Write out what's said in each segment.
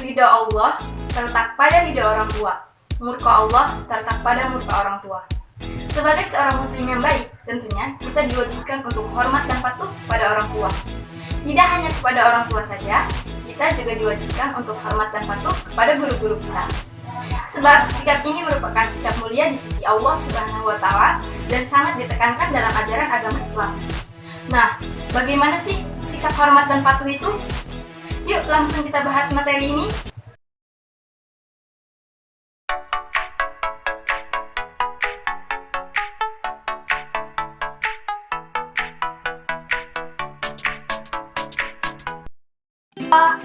ridha Allah terletak pada ridha orang tua. Murka Allah terletak pada murka orang tua. Sebagai seorang muslim yang baik, tentunya kita diwajibkan untuk hormat dan patuh pada orang tua. Tidak hanya kepada orang tua saja, kita juga diwajibkan untuk hormat dan patuh kepada guru-guru kita. Sebab sikap ini merupakan sikap mulia di sisi Allah Subhanahu wa Ta'ala dan sangat ditekankan dalam ajaran agama Islam. Nah, bagaimana sih sikap hormat dan patuh itu? Yuk langsung kita bahas materi ini.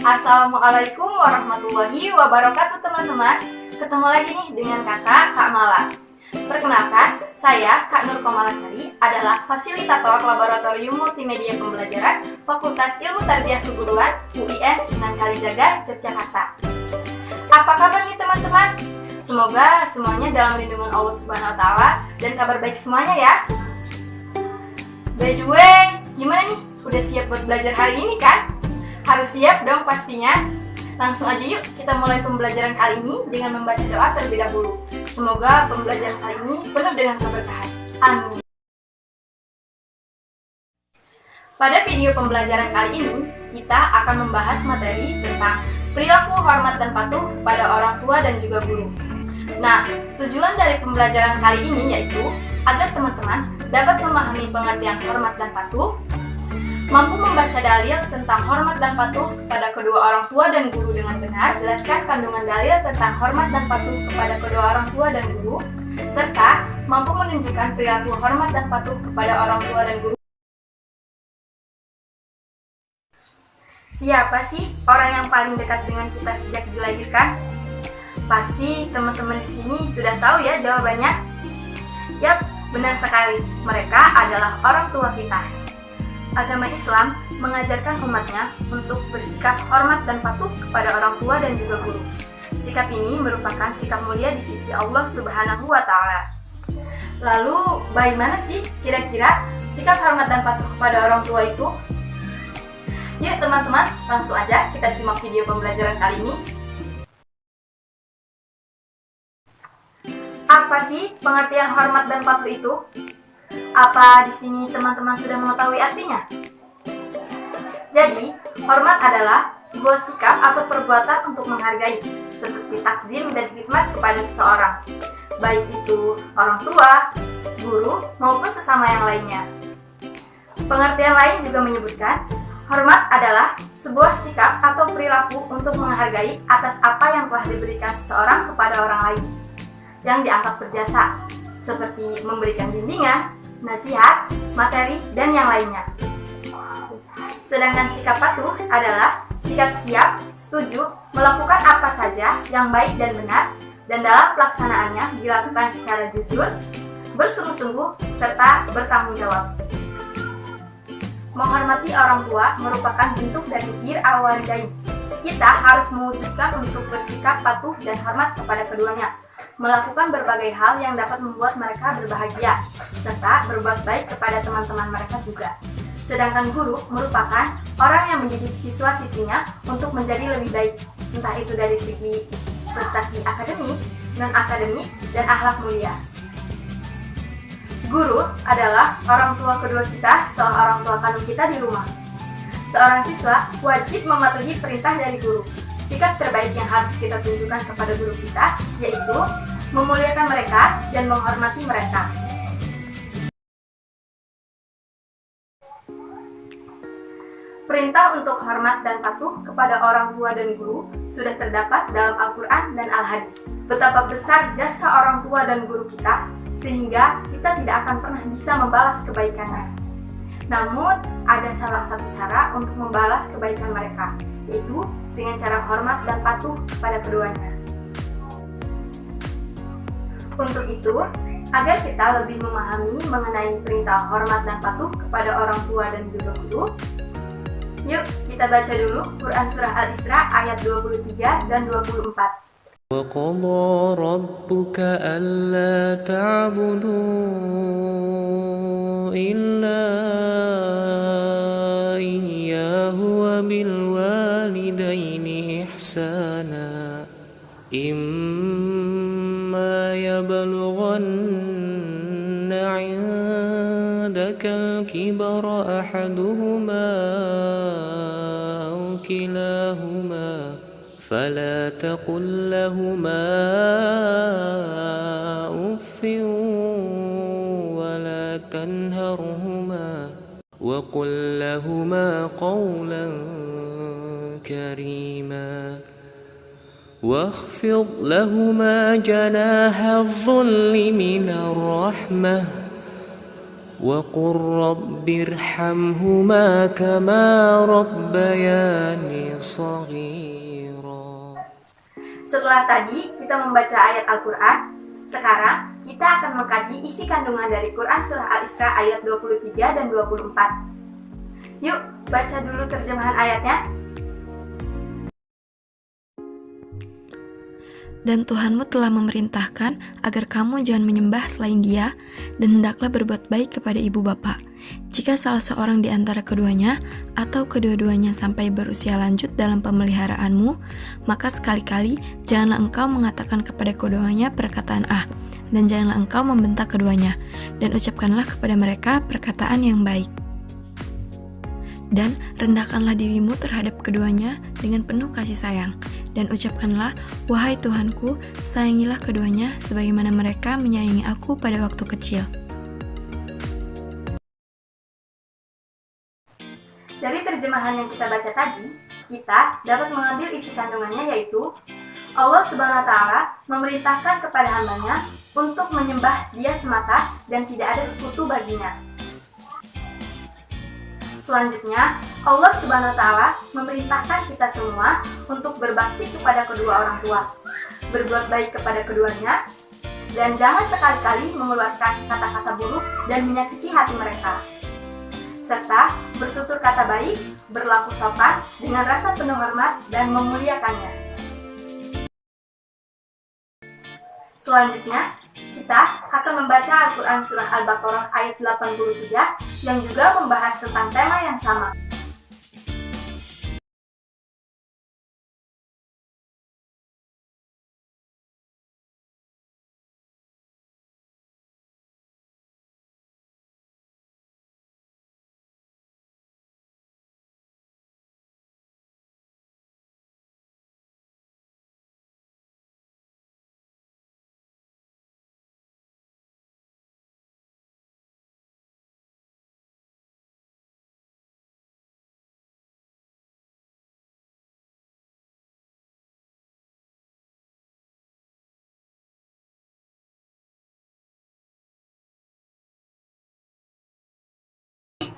Assalamualaikum warahmatullahi wabarakatuh teman-teman. Ketemu lagi nih dengan kakak Kak Mala. Perkenalkan, saya Kak Nur Komalasari adalah fasilitator Laboratorium Multimedia Pembelajaran Fakultas Ilmu Tarbiyah Keguruan UIN Sunan Kalijaga, Yogyakarta. Apa kabar nih teman-teman? Semoga semuanya dalam lindungan Allah Subhanahu wa Ta'ala dan kabar baik semuanya ya. By the way, gimana nih? Udah siap buat belajar hari ini kan? Harus siap dong pastinya. Langsung aja yuk kita mulai pembelajaran kali ini dengan membaca doa terlebih dahulu. Semoga pembelajaran kali ini penuh dengan keberkahan. Amin. Pada video pembelajaran kali ini, kita akan membahas materi tentang perilaku hormat dan patuh kepada orang tua dan juga guru. Nah, tujuan dari pembelajaran kali ini yaitu agar teman-teman dapat memahami pengertian hormat dan patuh, mampu membaca dalil tentang hormat dan patuh kepada kedua orang tua dan guru dengan benar, jelaskan kandungan dalil tentang hormat dan patuh kepada kedua orang tua dan guru, serta mampu menunjukkan perilaku hormat dan patuh kepada orang tua dan guru. Siapa sih orang yang paling dekat dengan kita sejak dilahirkan? Pasti teman-teman di sini sudah tahu ya jawabannya. Yap, benar sekali. Mereka adalah orang tua kita. Agama Islam mengajarkan umatnya untuk bersikap hormat dan patuh kepada orang tua dan juga guru. Sikap ini merupakan sikap mulia di sisi Allah Subhanahu wa Ta'ala. Lalu, bagaimana sih kira-kira sikap hormat dan patuh kepada orang tua itu? Yuk teman-teman, langsung aja kita simak video pembelajaran kali ini. Apa sih pengertian hormat dan patuh itu? Apa di sini teman-teman sudah mengetahui artinya? Jadi, hormat adalah sebuah sikap atau perbuatan untuk menghargai, seperti takzim dan khidmat kepada seseorang, baik itu orang tua, guru, maupun sesama yang lainnya. Pengertian lain juga menyebutkan, hormat adalah sebuah sikap atau perilaku untuk menghargai atas apa yang telah diberikan seseorang kepada orang lain yang dianggap berjasa, seperti memberikan bimbingan, nasihat, materi, dan yang lainnya. Sedangkan sikap patuh adalah sikap siap, setuju, melakukan apa saja yang baik dan benar, dan dalam pelaksanaannya dilakukan secara jujur, bersungguh-sungguh, serta bertanggung jawab. Menghormati orang tua merupakan bentuk dari bir al-walidain. Kita harus mewujudkan untuk bersikap patuh dan hormat kepada keduanya, melakukan berbagai hal yang dapat membuat mereka berbahagia, serta berbuat baik kepada teman-teman mereka juga. Sedangkan guru merupakan orang yang mendidik siswa-siswinya untuk menjadi lebih baik, entah itu dari segi prestasi akademik, non-akademik, dan akhlak mulia. Guru adalah orang tua kedua kita setelah orang tua kandung kita di rumah. Seorang siswa wajib mematuhi perintah dari guru. Sikap terbaik yang harus kita tunjukkan kepada guru kita yaitu memuliakan mereka dan menghormati mereka. Perintah untuk hormat dan patuh kepada orang tua dan guru sudah terdapat dalam Al-Quran dan Al-Hadis. Betapa besar jasa orang tua dan guru kita, sehingga kita tidak akan pernah bisa membalas kebaikannya. Namun, ada salah satu cara untuk membalas kebaikan mereka, yaitu dengan cara hormat dan patuh kepada keduanya. Untuk itu, agar kita lebih memahami mengenai perintah hormat dan patuh kepada orang tua dan juga guru, yuk kita baca dulu Quran Surah Al-Isra ayat 23 dan 24. وَقَضَى رَبُّكَ أَلَّا تَعْبُدُوا إِلَّا إِيَّاهُ وَبِالْوَالِدَيْنِ إحسانا إما يبلغن عندك الكبر أحدهما أو كلاهما فلا تقل لهما أف ولا تنهرهما وقل لهما قولا كريما واخفض لهما جناح الذل من الرحمة وقل رب ارحمهما كما ربياني صغيرا. Setelah tadi kita membaca ayat Al-Quran, sekarang kita akan mengkaji isi kandungan dari Quran Surah Al-Isra ayat 23 dan 24. Yuk, baca dulu terjemahan ayatnya. Dan Tuhanmu telah memerintahkan agar kamu jangan menyembah selain Dia, dan hendaklah berbuat baik kepada ibu bapa. Jika salah seorang di antara keduanya atau kedua-duanya sampai berusia lanjut dalam pemeliharaanmu, maka sekali-kali janganlah engkau mengatakan kepada keduanya perkataan dan janganlah engkau membentak keduanya, dan ucapkanlah kepada mereka perkataan yang baik. Dan rendahkanlah dirimu terhadap keduanya dengan penuh kasih sayang, dan ucapkanlah, wahai Tuhanku, sayangilah keduanya sebagaimana mereka menyayangi aku pada waktu kecil. Dari terjemahan yang kita baca tadi, kita dapat mengambil isi kandungannya, yaitu Allah Subhanahu wa Ta'ala memerintahkan kepada hambanya untuk menyembah Dia semata dan tidak ada sekutu baginya. Selanjutnya, Allah Subhanahu wa Ta'ala memerintahkan kita semua untuk berbakti kepada kedua orang tua, berbuat baik kepada keduanya, dan jangan sekali-kali mengeluarkan kata-kata buruk dan menyakiti hati mereka, serta bertutur kata baik, berlaku sopan dengan rasa penuh hormat dan memuliakannya. Selanjutnya, kita akan membaca Al-Quran Surah Al-Baqarah ayat 83 yang juga membahas tentang tema yang sama.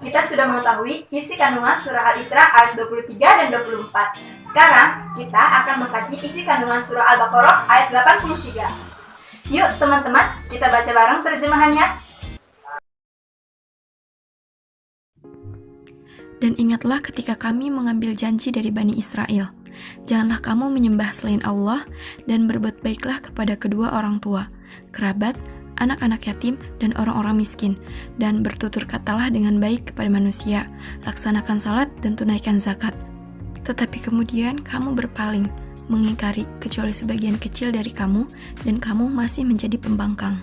Kita sudah mengetahui isi kandungan surah Al-Isra ayat 23 dan 24. Sekarang kita akan mengkaji isi kandungan surah Al-Baqarah ayat 83. Yuk teman-teman, kita baca bareng terjemahannya. Dan ingatlah ketika kami mengambil janji dari Bani Israel, janganlah kamu menyembah selain Allah, dan berbuat baiklah kepada kedua orang tua, kerabat, anak-anak yatim, dan orang-orang miskin, dan bertutur katalah dengan baik kepada manusia, laksanakan salat dan tunaikan zakat. Tetapi kemudian kamu berpaling, mengingkari kecuali sebagian kecil dari kamu, dan kamu masih menjadi pembangkang.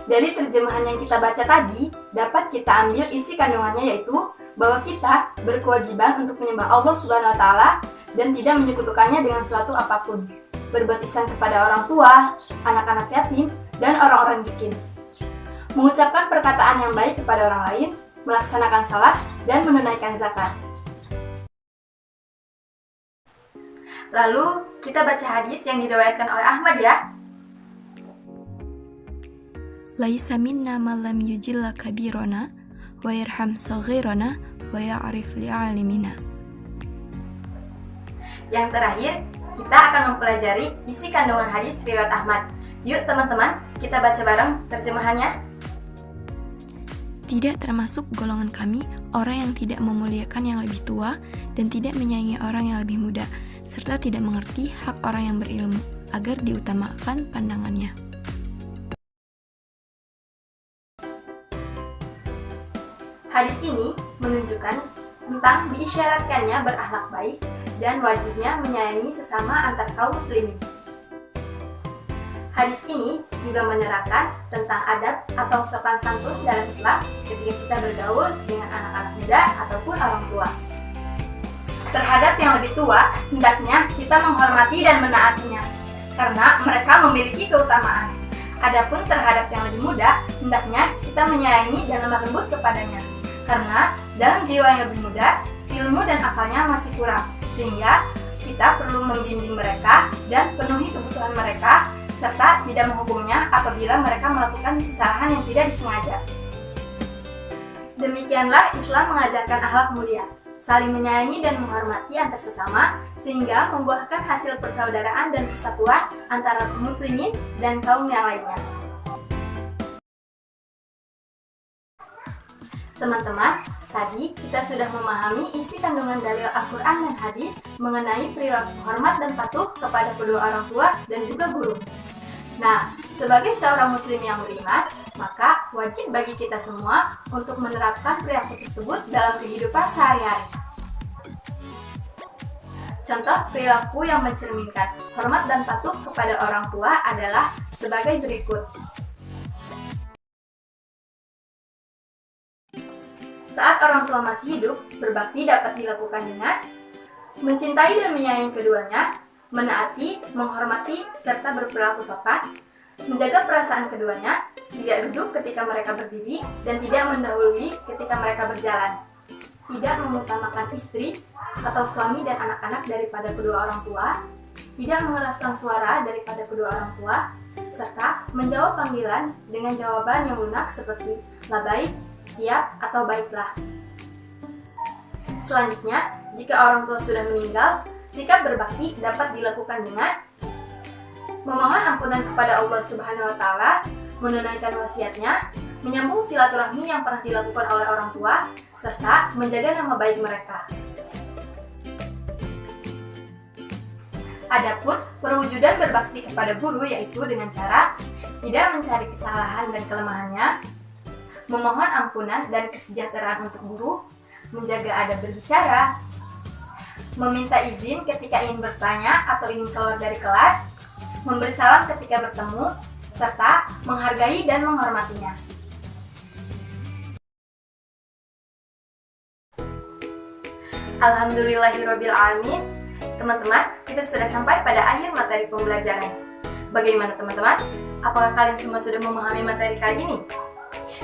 Dari terjemahan yang kita baca tadi, dapat kita ambil isi kandungannya, yaitu bahwa kita berkewajiban untuk menyembah Allah Subhanahu wa Ta'ala dan tidak menyekutukannya dengan suatu apapun, berbuat ihsan kepada orang tua, anak-anak yatim, dan orang-orang miskin, mengucapkan perkataan yang baik kepada orang lain, melaksanakan salat, dan menunaikan zakat. Lalu, kita baca hadis yang diriwayatkan oleh Ahmad ya. Laisa minna man lam yujilla kabirana wa yarham saghirana wa ya'rif li'alimina. Yang terakhir, kita akan mempelajari isi kandungan hadis riwayat Ahmad. Yuk teman-teman, kita baca bareng terjemahannya. Tidak termasuk golongan kami orang yang tidak memuliakan yang lebih tua dan tidak menyayangi orang yang lebih muda, serta tidak mengerti hak orang yang berilmu agar diutamakan pandangannya. Hadis ini menunjukkan tentang diisyaratkannya berakhlak baik dan wajibnya menyayangi sesama antar kaum muslimin. Hadis ini juga menerangkan tentang adab atau sopan santun dalam Islam ketika kita bergaul dengan anak-anak muda ataupun orang tua. Terhadap yang lebih tua, hendaknya kita menghormati dan menaatinya, karena mereka memiliki keutamaan. Adapun terhadap yang lebih muda, hendaknya kita menyayangi dan lemah lembut kepadanya, karena dalam jiwa yang lebih muda, ilmu dan akalnya masih kurang, sehingga kita perlu membimbing mereka dan penuhi kebutuhan mereka, serta tidak menghukumnya apabila mereka melakukan kesalahan yang tidak disengaja. Demikianlah Islam mengajarkan akhlak mulia, saling menyayangi dan menghormati antar sesama, sehingga membuahkan hasil persaudaraan dan persatuan antara muslimin dan kaum yang lainnya. Teman-teman, tadi kita sudah memahami isi kandungan dalil Al-Quran dan hadis mengenai perilaku hormat dan patuh kepada kedua orang tua dan juga guru. Nah, sebagai seorang muslim yang beriman, maka wajib bagi kita semua untuk menerapkan perilaku tersebut dalam kehidupan sehari-hari. Contoh perilaku yang mencerminkan hormat dan patuh kepada orang tua adalah sebagai berikut. Saat orang tua masih hidup, berbakti dapat dilakukan dengan mencintai dan menyayangi keduanya, menaati, menghormati, serta berperilaku sopan, menjaga perasaan keduanya, tidak duduk ketika mereka berdiri, dan tidak mendahului ketika mereka berjalan, tidak mengutamakan istri atau suami dan anak-anak daripada kedua orang tua, tidak mengeraskan suara daripada kedua orang tua, serta menjawab panggilan dengan jawaban yang lunak seperti labaik, siap, atau baiklah. Selanjutnya, jika orang tua sudah meninggal, sikap berbakti dapat dilakukan dengan memohon ampunan kepada Allah Subhanahu wa Ta'ala, menunaikan wasiatnya, menyambung silaturahmi yang pernah dilakukan oleh orang tua, serta menjaga nama baik mereka. Adapun perwujudan berbakti kepada guru yaitu dengan cara tidak mencari kesalahan dan kelemahannya, memohon ampunan dan kesejahteraan untuk guru, menjaga adab berbicara, meminta izin ketika ingin bertanya atau ingin keluar dari kelas, memberi salam ketika bertemu, serta menghargai dan menghormatinya. Alhamdulillahirrabbilalamin. Teman-teman, kita sudah sampai pada akhir materi pembelajaran. Bagaimana teman-teman? Apakah kalian semua sudah memahami materi kali ini?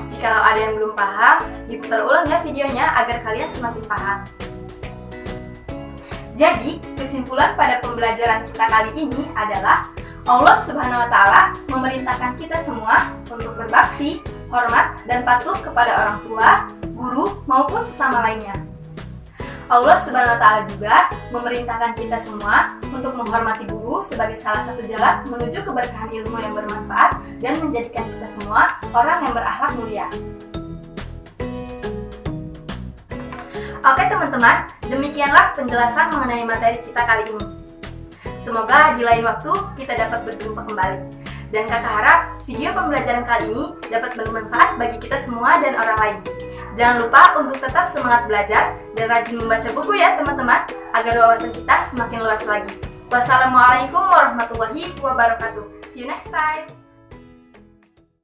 Jikalau ada yang belum paham, diputar ulang ya videonya agar kalian semakin paham. Jadi, kesimpulan pada pembelajaran kita kali ini adalah Allah Subhanahu wa Ta'ala memerintahkan kita semua untuk berbakti, hormat, dan patuh kepada orang tua, guru, maupun sesama lainnya. Allah Subhanahu wa Ta'ala juga memerintahkan kita semua untuk menghormati guru sebagai salah satu jalan menuju keberkahan ilmu yang bermanfaat dan menjadikan kita semua orang yang berakhlak mulia. Oke teman-teman, demikianlah penjelasan mengenai materi kita kali ini. Semoga di lain waktu kita dapat berjumpa kembali. Dan kakak harap video pembelajaran kali ini dapat bermanfaat bagi kita semua dan orang lain. Jangan lupa untuk tetap semangat belajar dan rajin membaca buku ya teman-teman, agar wawasan kita semakin luas lagi. Wassalamualaikum warahmatullahi wabarakatuh. See you next time.